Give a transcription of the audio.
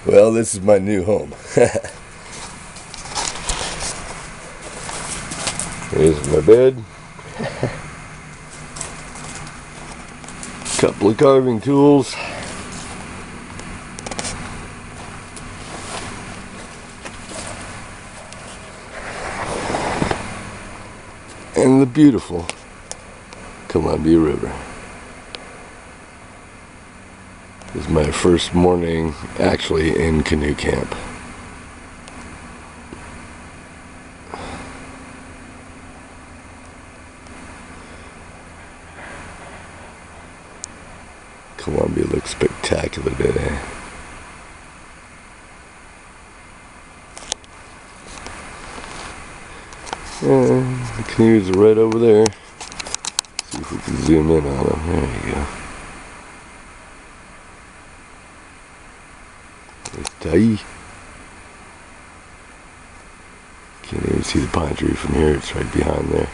Well, this is my new home. Here's my bed. Couple of carving tools. And the beautiful Columbia River. This is my first morning actually in canoe camp. Columbia looks spectacular today. The canoes are right over there. See if we can zoom in on them. There you go. There's Tai. Can't even see the pine tree from here. It's right behind there.